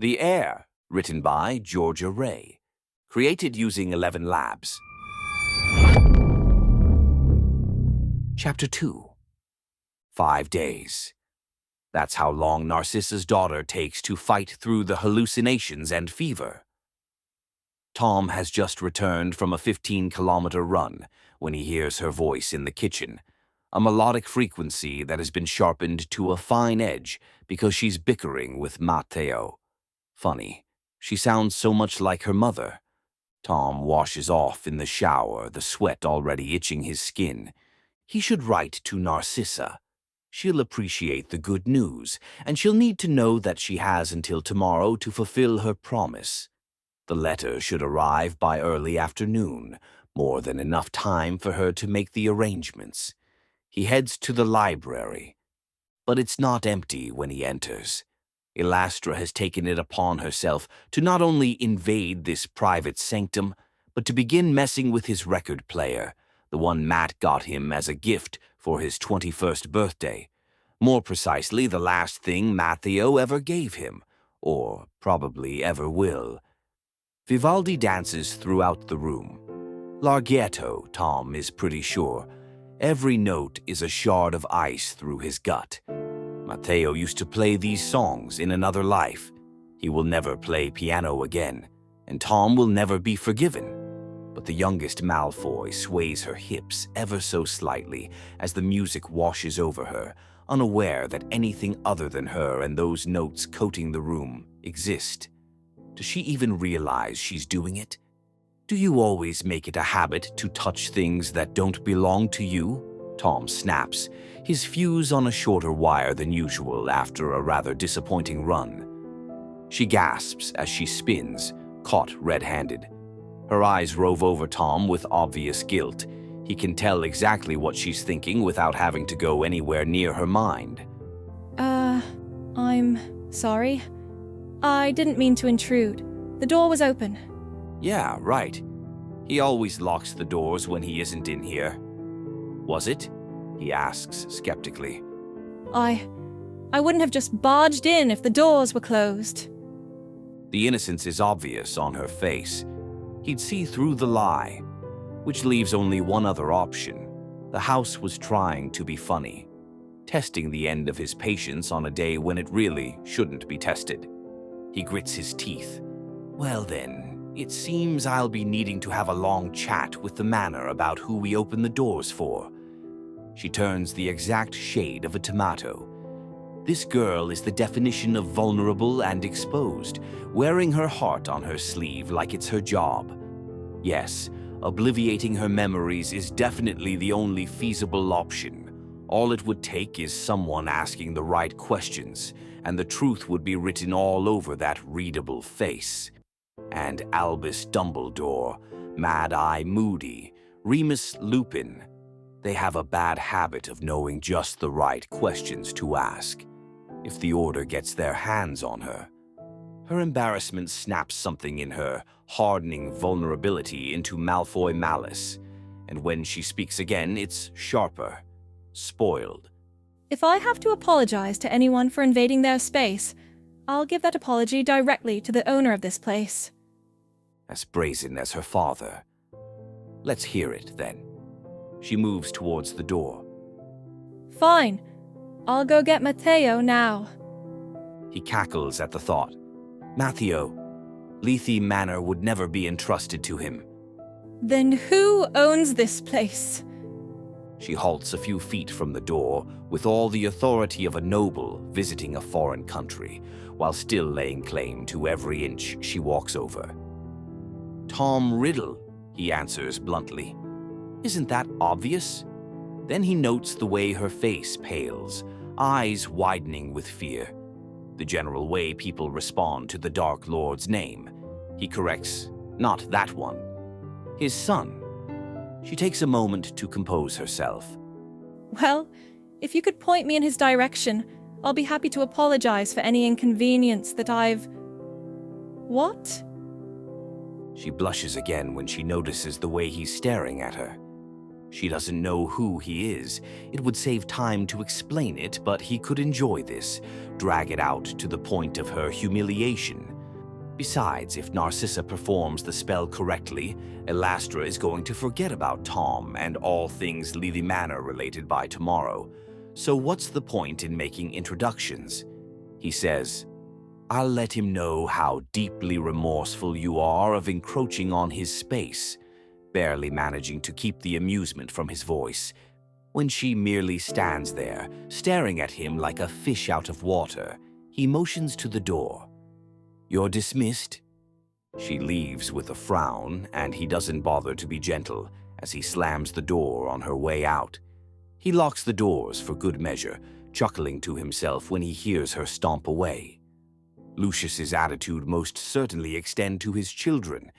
The Heir, written by Georgia Ray. Created using 11 Labs. Chapter 2. 5 days. That's how long Narcissa's daughter takes to fight through the hallucinations and fever. Tom has just returned from a 15-kilometer run when he hears her voice in the kitchen, a melodic frequency that has been sharpened to a fine edge because she's bickering with Matteo. Funny, she sounds so much like her mother. Tom washes off in the shower, the sweat already itching his skin. He should write to Narcissa. She'll appreciate the good news, and she'll need to know that she has until tomorrow to fulfill her promise. The letter should arrive by early afternoon, more than enough time for her to make the arrangements. He heads to the library, but it's not empty when he enters. Elastra has taken it upon herself to not only invade this private sanctum, but to begin messing with his record player, the one Matt got him as a gift for his 21st birthday. More precisely, the last thing Matteo ever gave him, or probably ever will. Vivaldi dances throughout the room. Larghetto, Tom is pretty sure. Every note is a shard of ice through his gut. Matteo used to play these songs in another life. He will never play piano again, and Tom will never be forgiven. But the youngest Malfoy sways her hips ever so slightly as the music washes over her, unaware that anything other than her and those notes coating the room exist. Does she even realize she's doing it? Do you always make it a habit to touch things that don't belong to you? Tom snaps, his fuse on a shorter wire than usual after a rather disappointing run. She gasps as she spins, caught red-handed. Her eyes rove over Tom with obvious guilt. He can tell exactly what she's thinking without having to go anywhere near her mind. I'm sorry. I didn't mean to intrude. The door was open. Yeah, right. He always locks the doors when he isn't in here. Was it? He asks skeptically. I wouldn't have just barged in if the doors were closed. The innocence is obvious on her face. He'd see through the lie, which leaves only one other option. The house was trying to be funny, testing the end of his patience on a day when it really shouldn't be tested. He grits his teeth. Well then, it seems I'll be needing to have a long chat with the manor about who we open the doors for. She turns the exact shade of a tomato. This girl is the definition of vulnerable and exposed, wearing her heart on her sleeve like it's her job. Yes, obliviating her memories is definitely the only feasible option. All it would take is someone asking the right questions, and the truth would be written all over that readable face. And Albus Dumbledore, Mad-Eye Moody, Remus Lupin, they have a bad habit of knowing just the right questions to ask. If the Order gets their hands on her. Her embarrassment snaps something in her, hardening vulnerability into Malfoy malice. And when she speaks again, it's sharper, spoiled. If I have to apologize to anyone for invading their space, I'll give that apology directly to the owner of this place. As brazen as her father. Let's hear it, then. She moves towards the door. Fine. I'll go get Matteo now. He cackles at the thought. Matteo, Lethe Manor would never be entrusted to him. Then who owns this place? She halts a few feet from the door with all the authority of a noble visiting a foreign country, while still laying claim to every inch she walks over. Tom Riddle, he answers bluntly. Isn't that obvious? Then he notes the way her face pales, eyes widening with fear. The general way people respond to the Dark Lord's name. He corrects, not that one. His son. She takes a moment to compose herself. Well, if you could point me in his direction, I'll be happy to apologize for any inconvenience that I've... What? She blushes again when she notices the way he's staring at her. She doesn't know who he is. It would save time to explain it, but he could enjoy this, drag it out to the point of her humiliation. Besides, if Narcissa performs the spell correctly, Elastra is going to forget about Tom and all things Lily Manor related by tomorrow. So what's the point in making introductions? He says, "I'll let him know how deeply remorseful you are of encroaching on his space," barely managing to keep the amusement from his voice, when she merely stands there, staring at him like a fish out of water. He motions to the door. "You're dismissed." She leaves with a frown, and he doesn't bother to be gentle as he slams the door on her way out. He locks the doors for good measure, chuckling to himself when he hears her stomp away. Lucius's attitude most certainly extends to his children.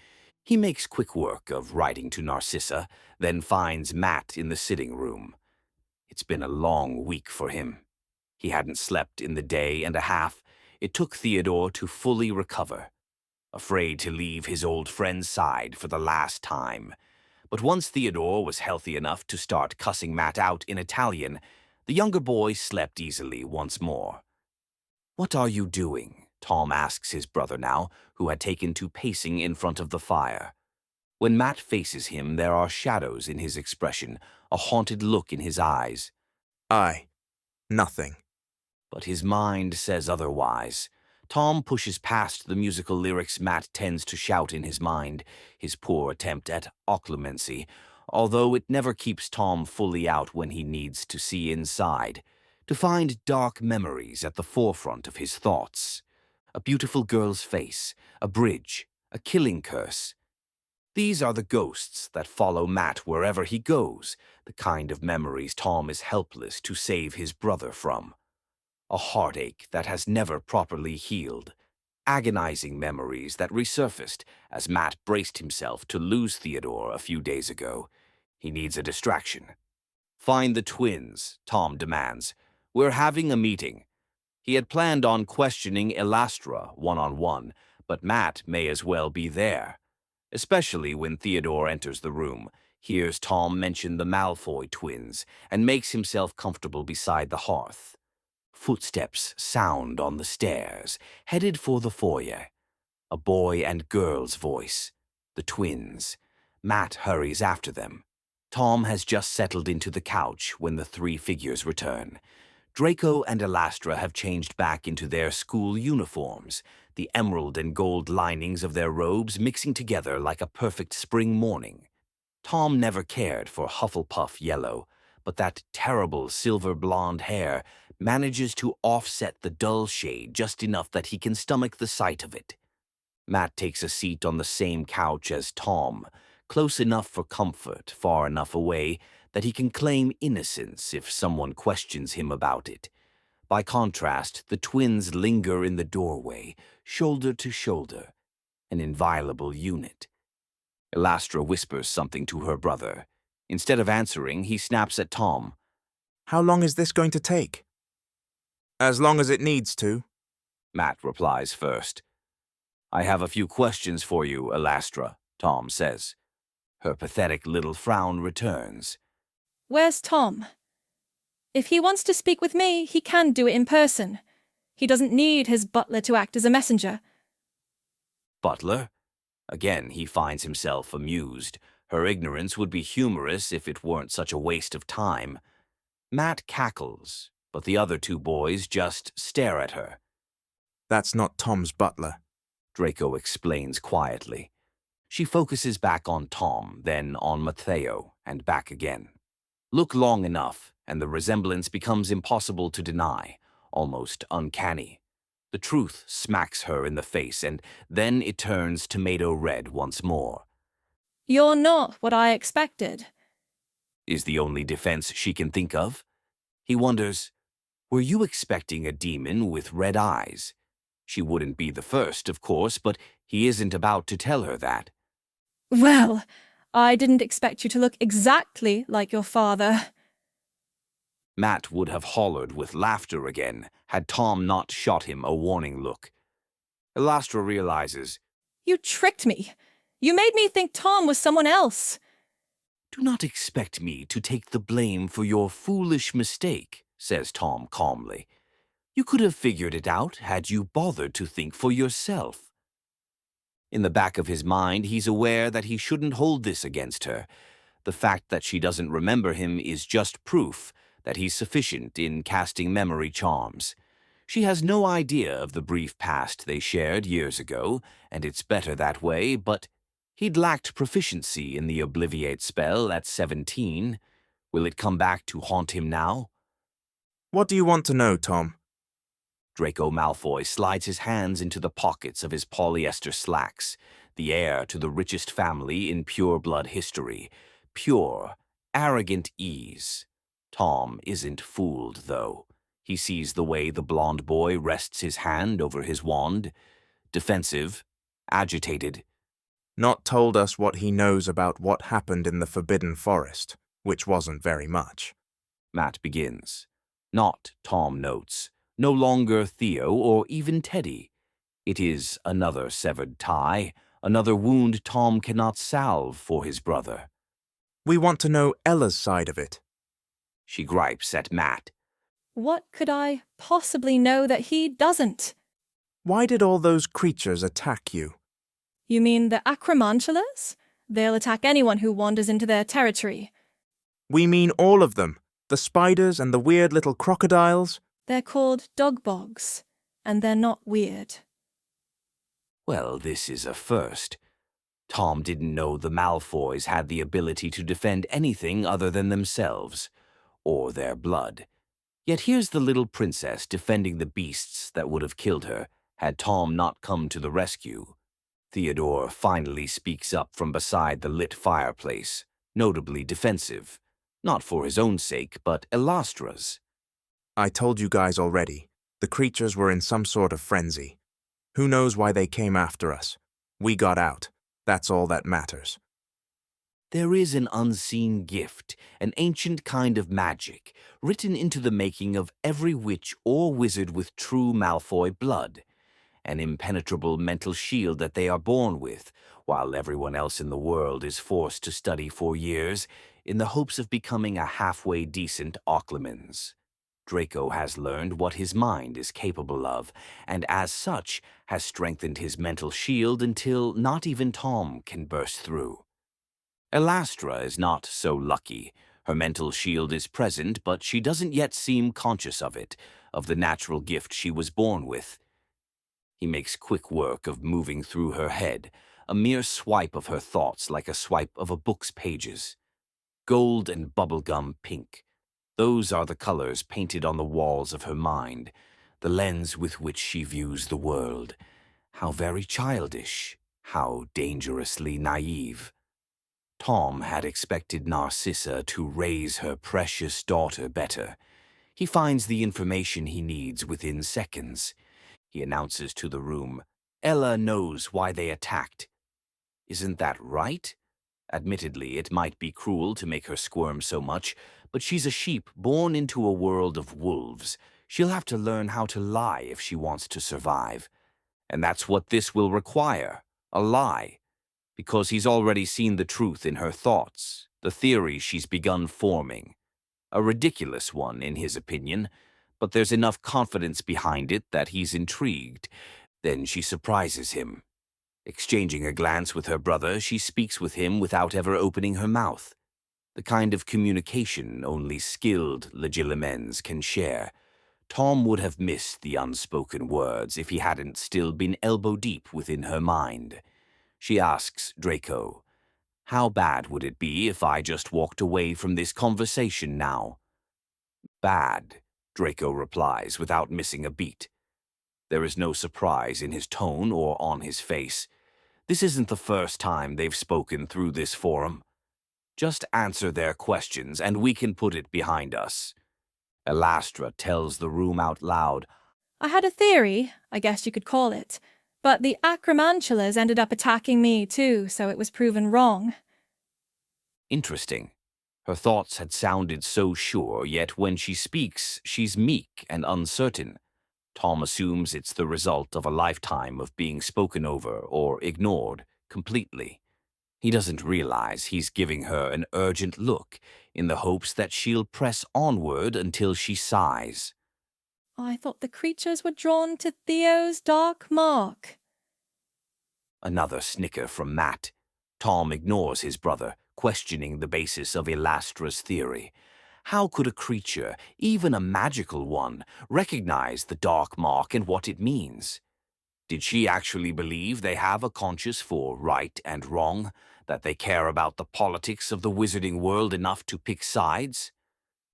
He makes quick work of writing to Narcissa, then finds Matt in the sitting room. It's been a long week for him. He hadn't slept in the day and a half. It took Theodore to fully recover, afraid to leave his old friend's side for the last time. But once Theodore was healthy enough to start cussing Matt out in Italian, the younger boy slept easily once more. "What are you doing?" Tom asks his brother now, who had taken to pacing in front of the fire. When Matt faces him, there are shadows in his expression, a haunted look in his eyes. Nothing. But his mind says otherwise. Tom pushes past the musical lyrics Matt tends to shout in his mind, his poor attempt at occlumency, although it never keeps Tom fully out when he needs to see inside, to find dark memories at the forefront of his thoughts. A beautiful girl's face, a bridge, a killing curse. These are the ghosts that follow Matt wherever he goes, the kind of memories Tom is helpless to save his brother from. A heartache that has never properly healed. Agonizing memories that resurfaced as Matt braced himself to lose Theodore a few days ago. He needs a distraction. "Find the twins," Tom demands. "We're having a meeting." He had planned on questioning Elastra one-on-one, but Matt may as well be there. Especially when Theodore enters the room, hears Tom mention the Malfoy twins, and makes himself comfortable beside the hearth. Footsteps sound on the stairs, headed for the foyer. A boy and girl's voice. The twins. Matt hurries after them. Tom has just settled into the couch when the three figures return. Draco and Elastra have changed back into their school uniforms, the emerald and gold linings of their robes mixing together like a perfect spring morning. Tom never cared for Hufflepuff yellow, but that terrible silver blonde hair manages to offset the dull shade just enough that he can stomach the sight of it. Matt takes a seat on the same couch as Tom, close enough for comfort, far enough away that he can claim innocence if someone questions him about it. By contrast, the twins linger in the doorway, shoulder to shoulder, an inviolable unit. Elastra whispers something to her brother. Instead of answering, he snaps at Tom. "How long is this going to take?" "As long as it needs to," Matt replies first. "I have a few questions for you, Elastra," Tom says. Her pathetic little frown returns. Where's Tom? If he wants to speak with me, he can do it in person. He doesn't need his butler to act as a messenger. Butler? Again, he finds himself amused. Her ignorance would be humorous if it weren't such a waste of time. Matt cackles, but the other two boys just stare at her. "That's not Tom's butler," Draco explains quietly. She focuses back on Tom, then on Matteo, and back again. Look long enough, and the resemblance becomes impossible to deny, almost uncanny. The truth smacks her in the face, and then it turns tomato red once more. You're not what I expected. Is the only defense she can think of. He wonders, were you expecting a demon with red eyes? She wouldn't be the first, of course, but he isn't about to tell her that. Well, I didn't expect you to look exactly like your father. Matt would have hollered with laughter again, had Tom not shot him a warning look. Elastra realizes. You tricked me. You made me think Tom was someone else. "Do not expect me to take the blame for your foolish mistake," says Tom calmly. "You could have figured it out had you bothered to think for yourself." In the back of his mind, he's aware that he shouldn't hold this against her. The fact that she doesn't remember him is just proof that he's sufficient in casting memory charms. She has no idea of the brief past they shared years ago, and it's better that way, but he'd lacked proficiency in the Obliviate spell at 17. Will it come back to haunt him now? What do you want to know, Tom? Draco Malfoy slides his hands into the pockets of his polyester slacks, the heir to the richest family in pure-blood history. Pure, arrogant ease. Tom isn't fooled, though. He sees the way the blonde boy rests his hand over his wand. Defensive, agitated. Not told us what he knows about what happened in the Forbidden Forest, which wasn't very much. Matt begins. Not, Tom notes, no longer Theo or even Teddy. It is another severed tie, another wound Tom cannot salve for his brother. We want to know Ella's side of it. She gripes at Matt. What could I possibly know that he doesn't? Why did all those creatures attack you? You mean the acromantulas? They'll attack anyone who wanders into their territory. We mean all of them. The spiders and the weird little crocodiles. They're called dogbogs, and they're not weird. Well, this is a first. Tom didn't know the Malfoys had the ability to defend anything other than themselves, or their blood. Yet here's the little princess defending the beasts that would have killed her had Tom not come to the rescue. Theodore finally speaks up from beside the lit fireplace, notably defensive, not for his own sake, but Elastra's. I told you guys already. The creatures were in some sort of frenzy. Who knows why they came after us? We got out. That's all that matters. There is an unseen gift, an ancient kind of magic, written into the making of every witch or wizard with true Malfoy blood. An impenetrable mental shield that they are born with, while everyone else in the world is forced to study for years in the hopes of becoming a halfway decent Occlumens. Draco has learned what his mind is capable of, and as such has strengthened his mental shield until not even Tom can burst through. Elastra is not so lucky. Her mental shield is present, but she doesn't yet seem conscious of it, of the natural gift she was born with. He makes quick work of moving through her head, a mere swipe of her thoughts like a swipe of a book's pages. Gold and bubblegum pink. Those are the colors painted on the walls of her mind, the lens with which she views the world. How very childish, how dangerously naive. Tom had expected Narcissa to raise her precious daughter better. He finds the information he needs within seconds. He announces to the room, "Ella knows why they attacked." Isn't that right? Admittedly, it might be cruel to make her squirm so much, but she's a sheep born into a world of wolves. She'll have to learn how to lie if she wants to survive. And that's what this will require, a lie. Because he's already seen the truth in her thoughts, the theory she's begun forming. A ridiculous one, in his opinion, but there's enough confidence behind it that he's intrigued. Then she surprises him. Exchanging a glance with her brother, she speaks with him without ever opening her mouth. The kind of communication only skilled legilimens can share. Tom would have missed the unspoken words if he hadn't still been elbow-deep within her mind. She asks Draco, "How bad would it be if I just walked away from this conversation now?" "Bad," Draco replies without missing a beat. There is no surprise in his tone or on his face. This isn't the first time they've spoken through this forum. Just answer their questions and we can put it behind us. Elastra tells the room out loud, I had a theory, I guess you could call it, but the acromantulas ended up attacking me too, so it was proven wrong. Interesting. Her thoughts had sounded so sure, yet when she speaks, she's meek and uncertain. Tom assumes it's the result of a lifetime of being spoken over or ignored completely. He doesn't realize he's giving her an urgent look in the hopes that she'll press onward until she sighs. I thought the creatures were drawn to Theo's dark mark. Another snicker from Matt. Tom ignores his brother, questioning the basis of Elastra's theory. How could a creature, even a magical one, recognize the dark mark and what it means? Did she actually believe they have a conscience for right and wrong, that they care about the politics of the wizarding world enough to pick sides?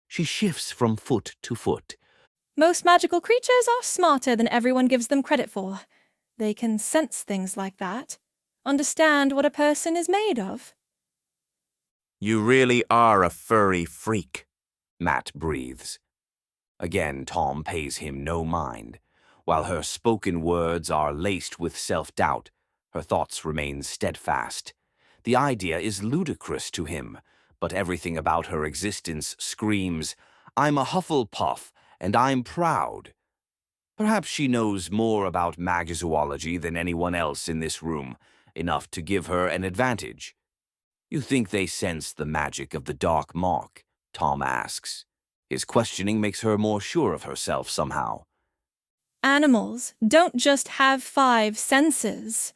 She shifts from foot to foot. Most magical creatures are smarter than everyone gives them credit for. They can sense things like that, understand what a person is made of. You really are a furry freak. Matt breathes. Again, Tom pays him no mind. While her spoken words are laced with self-doubt, her thoughts remain steadfast. The idea is ludicrous to him, but everything about her existence screams, "I'm a Hufflepuff, and I'm proud." Perhaps she knows more about magizoology than anyone else in this room, enough to give her an advantage. "You think they sense the magic of the dark mark?" Tom asks. His questioning makes her more sure of herself somehow. Animals don't just have 5 senses.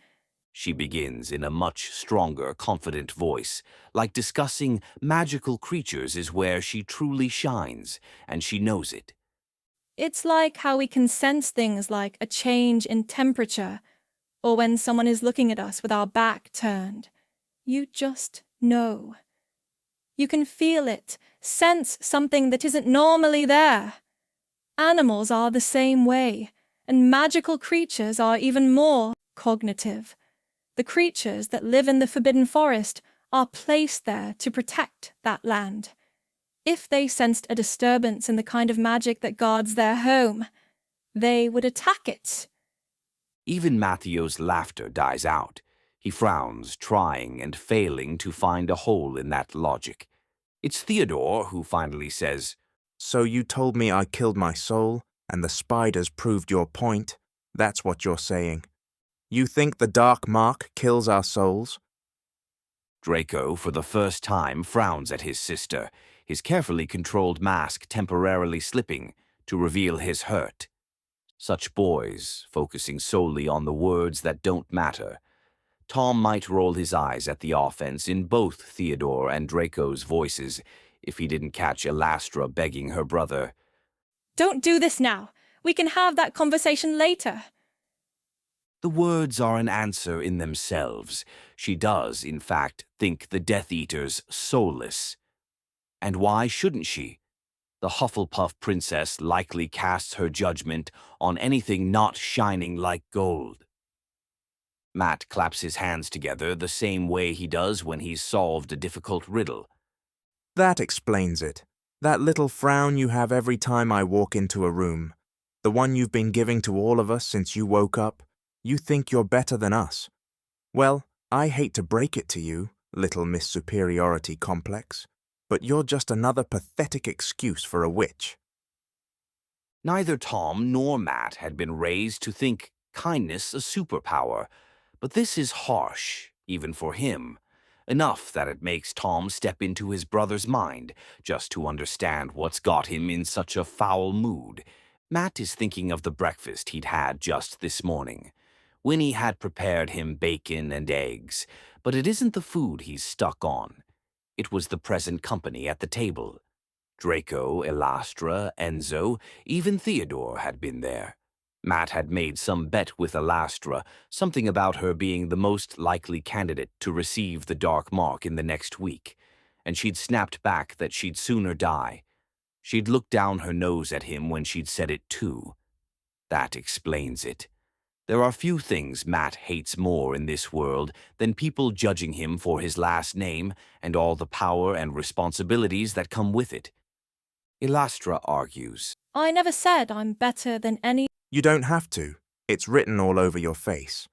She begins in a much stronger, confident voice, like discussing magical creatures is where she truly shines, and she knows it. It's like how we can sense things like a change in temperature, or when someone is looking at us with our back turned. You just know. You can feel it, sense something that isn't normally there. Animals are the same way, and magical creatures are even more cognitive. The creatures that live in the Forbidden Forest are placed there to protect that land. If they sensed a disturbance in the kind of magic that guards their home, they would attack it. Even Matthew's laughter dies out. He frowns, trying and failing to find a hole in that logic. It's Theodore who finally says, So you told me I killed my soul, and the spiders proved your point? That's what you're saying. You think the dark mark kills our souls? Draco, for the first time, frowns at his sister, his carefully controlled mask temporarily slipping to reveal his hurt. Such boys, focusing solely on the words that don't matter. Tom might roll his eyes at the offense in both Theodore and Draco's voices if he didn't catch Elastra begging her brother, Don't do this now. We can have that conversation later. The words are an answer in themselves. She does, in fact, think the Death Eaters soulless. And why shouldn't she? The Hufflepuff princess likely casts her judgment on anything not shining like gold. Matt claps his hands together the same way he does when he's solved a difficult riddle. That explains it. That little frown you have every time I walk into a room. The one you've been giving to all of us since you woke up. You think you're better than us. Well, I hate to break it to you, little Miss Superiority Complex, but you're just another pathetic excuse for a witch. Neither Tom nor Matt had been raised to think kindness a superpower, but this is harsh, even for him. Enough that it makes Tom step into his brother's mind, just to understand what's got him in such a foul mood. Matt is thinking of the breakfast he'd had just this morning. Winnie had prepared him bacon and eggs, but it isn't the food he's stuck on. It was the present company at the table. Draco, Elastra, Enzo, even Theodore had been there. Matt had made some bet with Elastra, something about her being the most likely candidate to receive the dark mark in the next week, and she'd snapped back that she'd sooner die. She'd looked down her nose at him when she'd said it too. That explains it. There are few things Matt hates more in this world than people judging him for his last name and all the power and responsibilities that come with it. Elastra argues. I never said I'm better than any. You don't have to. It's written all over your face.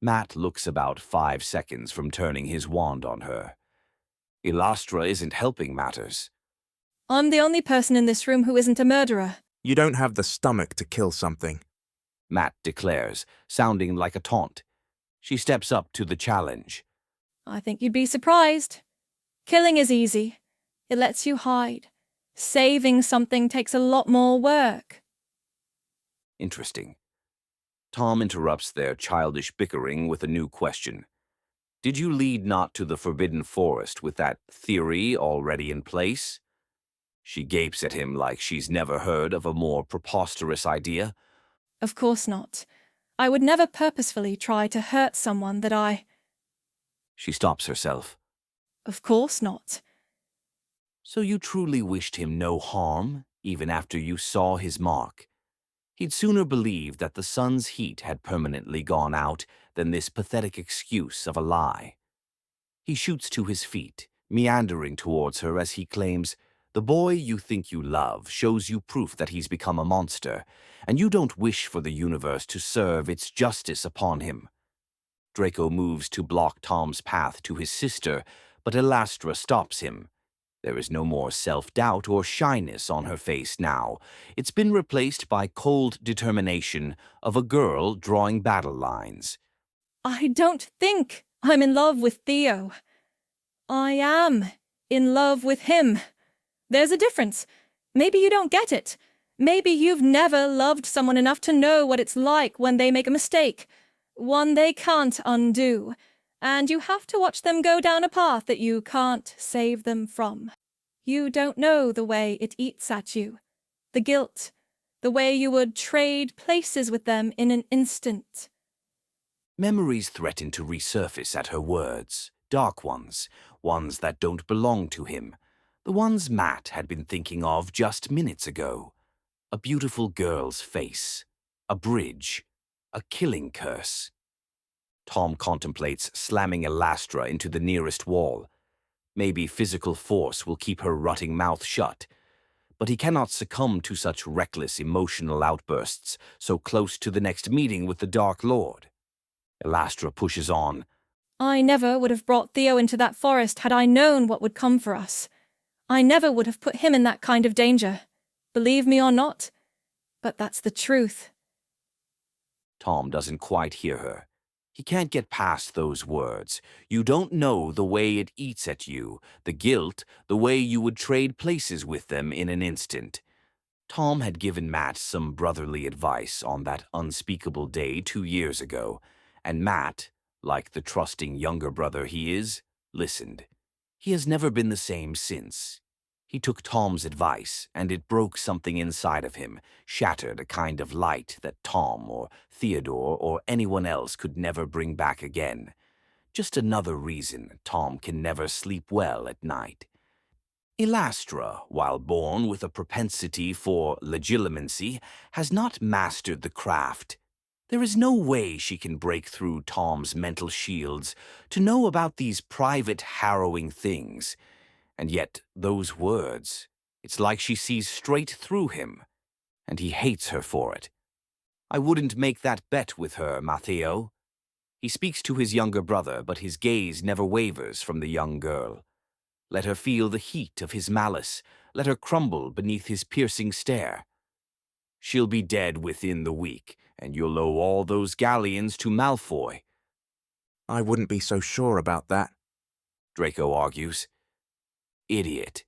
Matt looks about 5 seconds from turning his wand on her. Elastra isn't helping matters. I'm the only person in this room who isn't a murderer. You don't have the stomach to kill something. Matt declares, sounding like a taunt. She steps up to the challenge. I think you'd be surprised. Killing is easy. It lets you hide. Saving something takes a lot more work. Interesting. Tom interrupts their childish bickering with a new question. Did you lead not to the Forbidden Forest with that theory already in place? She gapes at him like she's never heard of a more preposterous idea. Of course not. I would never purposefully try to hurt someone that I... She stops herself. Of course not. So you truly wished him no harm, even after you saw his mark? He'd sooner believe that the sun's heat had permanently gone out than this pathetic excuse of a lie. He shoots to his feet, meandering towards her as he claims, "The boy you think you love shows you proof that he's become a monster, and you don't wish for the universe to serve its justice upon him." Draco moves to block Tom's path to his sister, but Elastra stops him. There is no more self-doubt or shyness on her face now. It's been replaced by cold determination of a girl drawing battle lines. I don't think I'm in love with Theo. I am in love with him. There's a difference. Maybe you don't get it. Maybe you've never loved someone enough to know what it's like when they make a mistake, one they can't undo, and you have to watch them go down a path that you can't save them from. You don't know the way it eats at you, the guilt, the way you would trade places with them in an instant. Memories threaten to resurface at her words, dark ones that don't belong to him, the ones Matt had been thinking of just minutes ago. A beautiful girl's face, a bridge, a killing curse. Tom contemplates slamming Elastra into the nearest wall. Maybe physical force will keep her rotting mouth shut, but he cannot succumb to such reckless emotional outbursts so close to the next meeting with the Dark Lord. Elastra pushes on. I never would have brought Theo into that forest had I known what would come for us. I never would have put him in that kind of danger. Believe me or not, but that's the truth. Tom doesn't quite hear her. He can't get past those words. You don't know the way it eats at you, the guilt, the way you would trade places with them in an instant. Tom had given Matt some brotherly advice on that unspeakable day 2 years ago, and Matt, like the trusting younger brother he is, listened. He has never been the same since. He took Tom's advice, and it broke something inside of him, shattered a kind of light that Tom or Theodore or anyone else could never bring back again. Just another reason Tom can never sleep well at night. Elastra, while born with a propensity for legitimacy, has not mastered the craft. There is no way she can break through Tom's mental shields to know about these private, harrowing things. And yet, those words, it's like she sees straight through him, and he hates her for it. I wouldn't make that bet with her, Matteo. He speaks to his younger brother, but his gaze never wavers from the young girl. Let her feel the heat of his malice. Let her crumble beneath his piercing stare. She'll be dead within the week, and you'll owe all those galleons to Malfoy. I wouldn't be so sure about that, Draco argues. Idiot.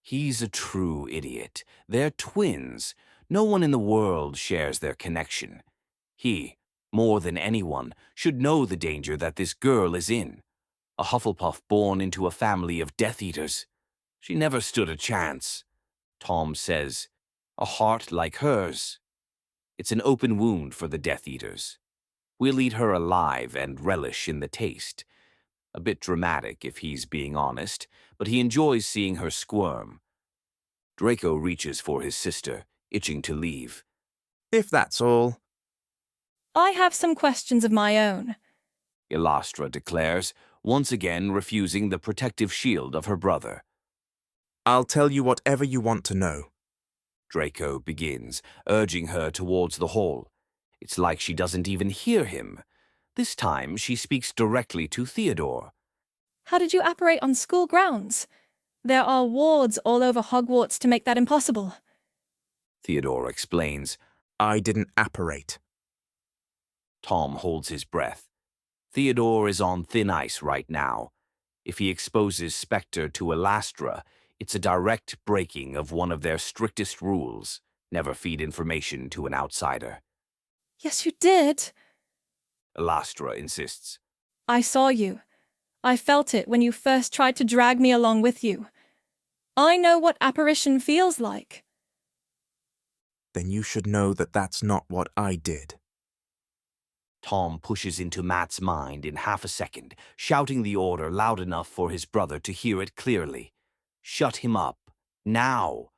He's a true idiot. They're twins. No one in the world shares their connection. He, more than anyone, should know the danger that this girl is in. A Hufflepuff born into a family of Death Eaters. She never stood a chance. Tom says, a heart like hers. It's an open wound for the Death Eaters. We'll eat her alive and relish in the taste. A bit dramatic, if he's being honest, but he enjoys seeing her squirm. Draco reaches for his sister, itching to leave. if that's all. I have some questions of my own. Elastra declares, once again refusing the protective shield of her brother. I'll tell you whatever you want to know. Draco begins, urging her towards the hall. It's like she doesn't even hear him. This time she speaks directly to Theodore. How did you apparate on school grounds? There are wards all over Hogwarts to make that impossible. Theodore explains. I didn't apparate. Tom holds his breath. Theodore is on thin ice right now. If he exposes Spectre to Elastra, it's a direct breaking of one of their strictest rules: never feed information to an outsider. Yes, you did. Elastra insists. I saw you. I felt it when you first tried to drag me along with you. I know what apparition feels like. Then you should know that that's not what I did. Tom pushes into Matt's mind in half a second, shouting the order loud enough for his brother to hear it clearly. Shut him up. Now.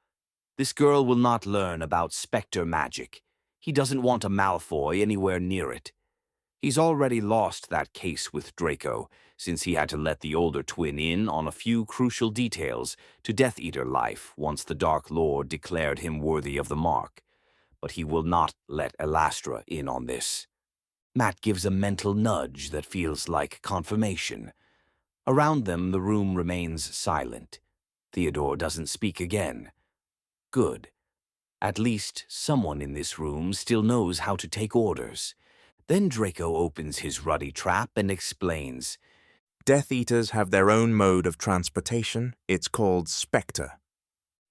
This girl will not learn about Spectre magic. He doesn't want a Malfoy anywhere near it. He's already lost that case with Draco, since he had to let the older twin in on a few crucial details to Death Eater life once the Dark Lord declared him worthy of the mark. But he will not let Elastra in on this. Matt gives a mental nudge that feels like confirmation. Around them, the room remains silent. Theodore doesn't speak again. Good. At least someone in this room still knows how to take orders. Then Draco opens his ruddy trap and explains. Death Eaters have their own mode of transportation. It's called Spectre.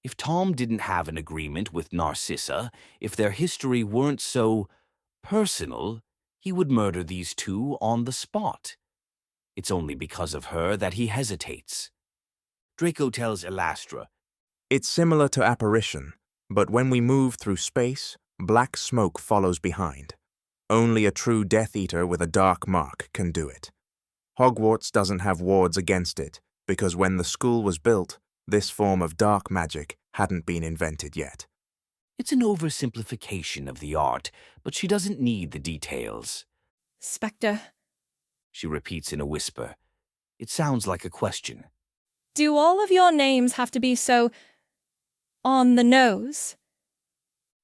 If Tom didn't have an agreement with Narcissa, if their history weren't so personal, he would murder these two on the spot. It's only because of her that he hesitates. Draco tells Elastra. It's similar to apparition, but when we move through space, black smoke follows behind. Only a true Death Eater with a dark mark can do it. Hogwarts doesn't have wards against it, because when the school was built, this form of dark magic hadn't been invented yet. It's an oversimplification of the art, but she doesn't need the details. Spectre, She repeats in a whisper. It sounds like a question. do all of your names have to be so on the nose?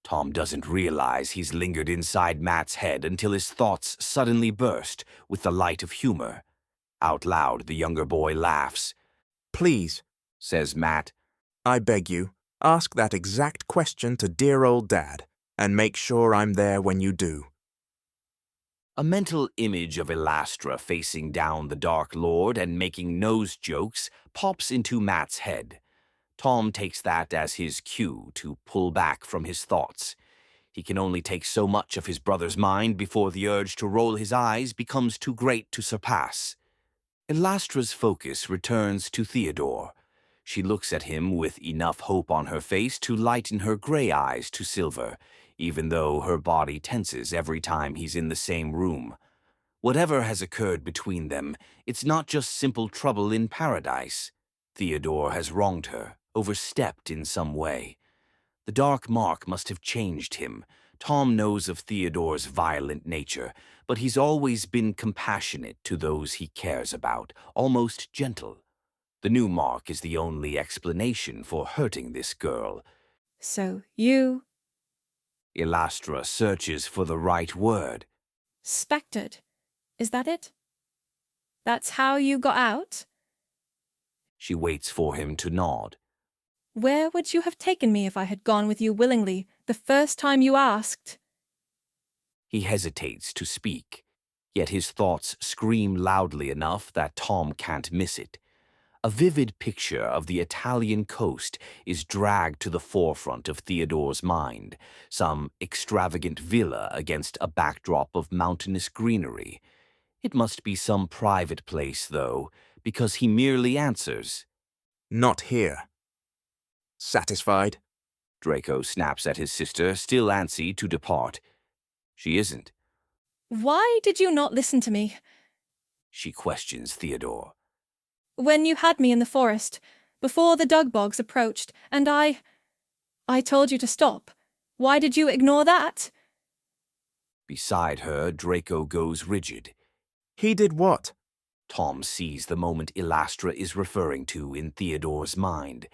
Tom doesn't realize he's lingered inside Matt's head until his thoughts suddenly burst with the light of humor. Out loud, the younger boy laughs. Please, Says Matt. I beg you, ask that exact question to dear old Dad, and make sure I'm there when you do. A mental image of Elastra facing down the Dark Lord and making nose jokes pops into Matt's head. Tom takes that as his cue to pull back from his thoughts. He can only take so much of his brother's mind before the urge to roll his eyes becomes too great to surpass. Elastra's focus returns to Theodore. She looks at him with enough hope on her face to lighten her gray eyes to silver, even though her body tenses every time he's in the same room. Whatever has occurred between them, it's not just simple trouble in paradise. Theodore has wronged her, overstepped in some way. The dark mark must have changed him. Tom knows of Theodore's violent nature, but he's always been compassionate to those he cares about, almost gentle. The new mark is the only explanation for hurting this girl. So you Elastra searches for the right word. spected. Is that it? That's how you got out? She waits for him to nod. Where would you have taken me if I had gone with you willingly the first time you asked? He hesitates to speak, yet his thoughts scream loudly enough that Tom can't miss it. A vivid picture of the Italian coast is dragged to the forefront of Theodore's mind, some extravagant villa against a backdrop of mountainous greenery. It must be some private place, though, because he merely answers. Not here. Satisfied? Draco snaps at his sister, still antsy to depart. She isn't. Why did you not listen to me? She questions Theodore. When you had me in the forest, before the Dugbogs approached, and I told you to stop. Why did you ignore that? Beside her, Draco goes rigid. He did what? Tom sees the moment Elastra is referring to in Theodore's mind.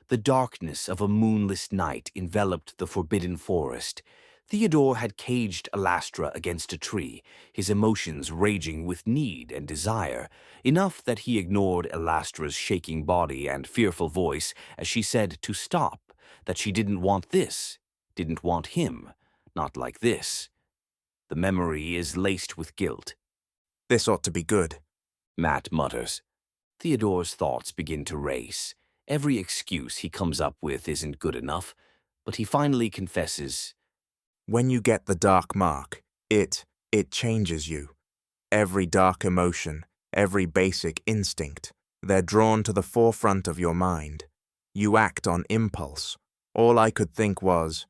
The darkness of a moonless night enveloped the forbidden forest. Theodore had caged Elastra against a tree, his emotions raging with need and desire, enough that he ignored Elastra's shaking body and fearful voice as she said to stop, that she didn't want this, didn't want him, not like this. The memory is laced with guilt. This ought to be good. Matt mutters. Theodore's thoughts begin to race. Every excuse he comes up with isn't good enough, but he finally confesses. When you get the dark mark, it changes you. Every dark emotion, every basic instinct, they're drawn to the forefront of your mind. You act on impulse. All I could think was,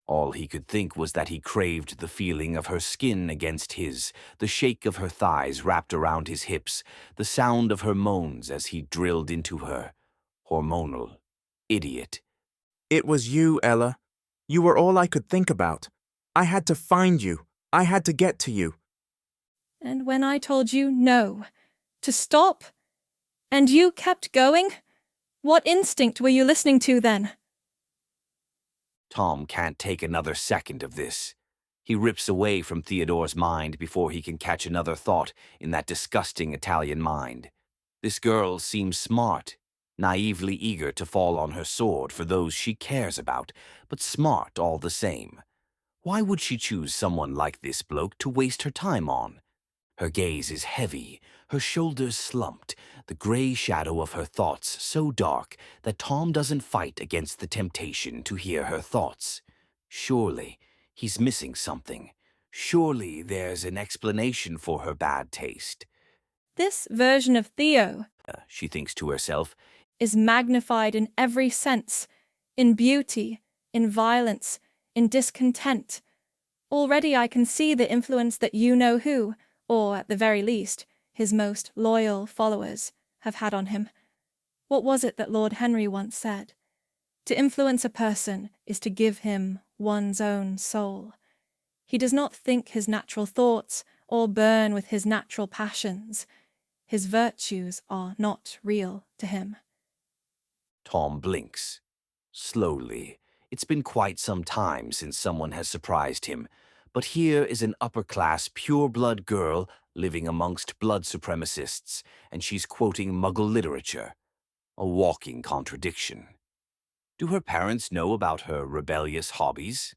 All he could think was that he craved the feeling of her skin against his, the shake of her thighs wrapped around his hips, the sound of her moans as he drilled into her. Hormonal. Idiot. it was you, Ella. You were all I could think about. I had to find you. I had to get to you. And when I told you no, to stop, and you kept going, what instinct were you listening to then? Tom can't take another second of this. He rips away from Theodore's mind before he can catch another thought in that disgusting Italian mind. This girl seems smart, naively eager to fall on her sword for those she cares about, but smart all the same. Why would she choose someone like this bloke to waste her time on? Her gaze is heavy, her shoulders slumped, the gray shadow of her thoughts so dark that Tom doesn't fight against the temptation to hear her thoughts. Surely he's missing something. Surely there's an explanation for her bad taste. This version of Theo She thinks to herself. is magnified in every sense, in beauty, in violence, in discontent. Already I can see the influence that you-know-who, or at the very least, his most loyal followers, have had on him. What was it that Lord Henry once said? To influence a person is to give him one's own soul. He does not think his natural thoughts or burn with his natural passions. His virtues are not real to him. Tom blinks. Slowly. It's been quite some time since someone has surprised him, but here is an upper-class, pure-blood girl living amongst blood supremacists, and she's quoting Muggle literature. A walking contradiction. Do her parents know about her rebellious hobbies?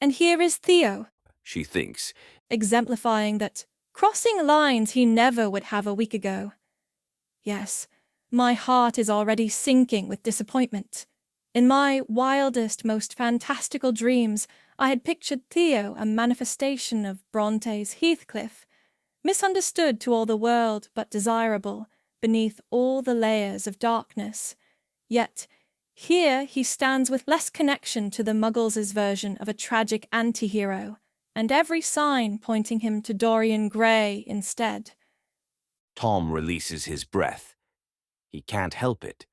And here is Theo, She thinks. exemplifying that crossing lines he never would have a week ago. Yes, my heart is already sinking with disappointment. In my wildest, most fantastical dreams, I had pictured Theo a manifestation of Bronte's Heathcliff, misunderstood to all the world but desirable, beneath all the layers of darkness. Yet here he stands with less connection to the Muggles' version of a tragic anti-hero, and every sign pointing him to Dorian Gray instead. Tom releases his breath. He can't help it.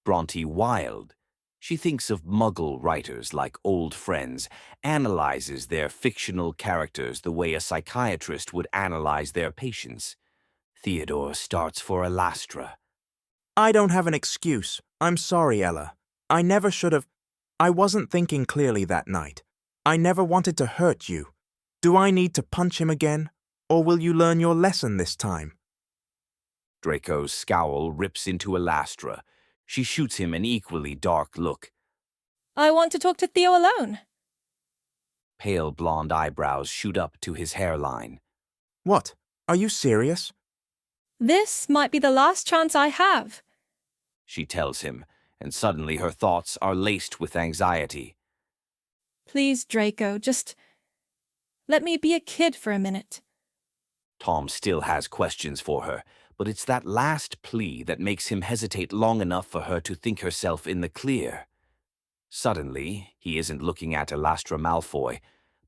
Bronte wild. She thinks of Muggle writers like old friends, analyzes their fictional characters the way a psychiatrist would analyze their patients. Theodore starts for Elastra. I don't have an excuse. I'm sorry, Ella. I never should have. I wasn't thinking clearly that night. I never wanted to hurt you. Do I need to punch him again? Or will you learn your lesson this time? Draco's scowl rips into Elastra. She shoots him an equally dark look. I want to talk to Theo alone. Pale blonde eyebrows shoot up to his hairline. What? Are you serious? This might be the last chance I have. She tells him, and suddenly her thoughts are laced with anxiety. Please, Draco, just let me be a kid for a minute. Tom still has questions for her, but it's that last plea that makes him hesitate long enough for her to think herself in the clear. Suddenly, he isn't looking at Elastra Malfoy,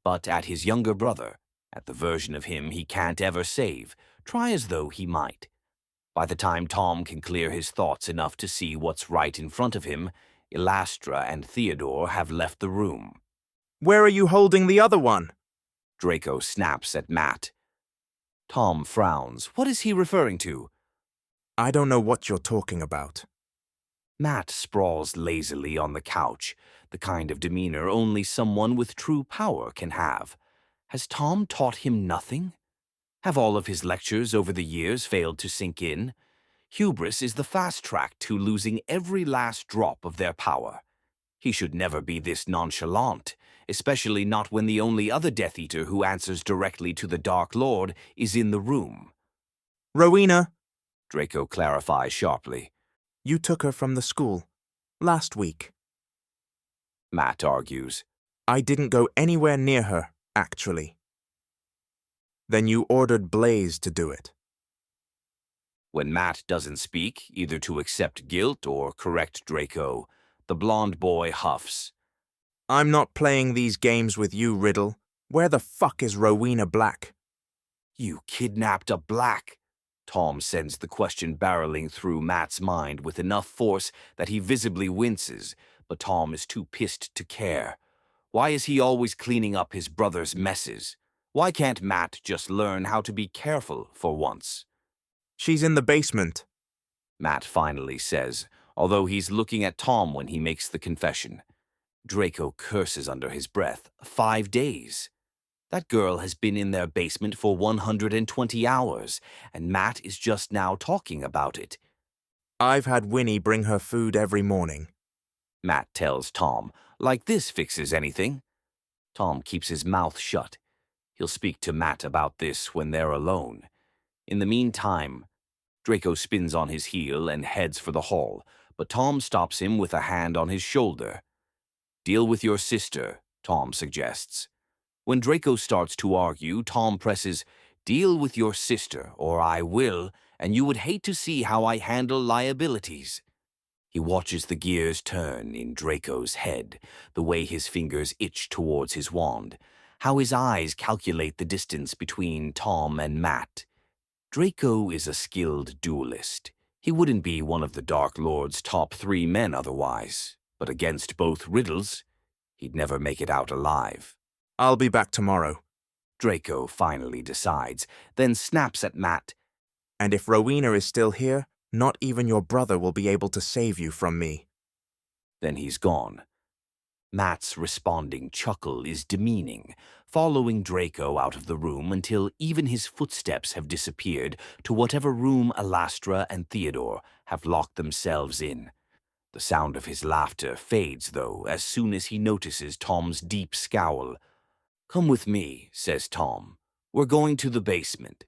but at his younger brother, at the version of him he can't ever save, try as though he might. By the time Tom can clear his thoughts enough to see what's right in front of him, Elastra and Theodore have left the room. Where are you holding the other one? Draco snaps at Matt. Tom frowns. What is he referring to? I don't know what you're talking about. Matt sprawls lazily on the couch, the kind of demeanor only someone with true power can have. Has Tom taught him nothing? Have all of his lectures over the years failed to sink in? Hubris is the fast track to losing every last drop of their power. He should never be this nonchalant, especially not when the only other Death Eater who answers directly to the Dark Lord is in the room. Rowena, Draco clarifies sharply. you took her from the school. Last week. Matt argues. I didn't go anywhere near her, actually. Then you ordered Blaze to do it. When Matt doesn't speak, either to accept guilt or correct Draco, the blonde boy huffs. I'm not playing these games with you, Riddle. Where the fuck is Rowena Black? You kidnapped a Black. Tom sends the question barreling through Matt's mind with enough force that he visibly winces, but Tom is too pissed to care. Why is he always cleaning up his brother's messes? Why can't Matt just learn how to be careful for once? She's in the basement. Matt finally says, although he's looking at Tom when he makes the confession. Draco curses under his breath. 5 days. That girl has been in their basement for 120 hours, and Matt is just now talking about it. I've had Winnie bring her food every morning. Matt tells Tom, like this fixes anything. Tom keeps his mouth shut. He'll speak to Matt about this when they're alone. In the meantime, Draco spins on his heel and heads for the hall, but Tom stops him with a hand on his shoulder. Deal with your sister, Tom suggests. When Draco starts to argue, Tom presses, deal with your sister, or I will, and you would hate to see how I handle liabilities. He watches the gears turn in Draco's head, the way his fingers itch towards his wand, how his eyes calculate the distance between Tom and Matt. Draco is a skilled duelist. He wouldn't be one of the Dark Lord's top 3 men otherwise, but against both Riddles, he'd never make it out alive. I'll be back tomorrow. Draco finally decides, then snaps at Matt. And if Rowena is still here, not even your brother will be able to save you from me. Then he's gone. Matt's responding chuckle is demeaning, following Draco out of the room until even his footsteps have disappeared to whatever room Elastra and Theodore have locked themselves in. The sound of his laughter fades, though, as soon as he notices Tom's deep scowl. Come with me, says Tom. We're going to the basement.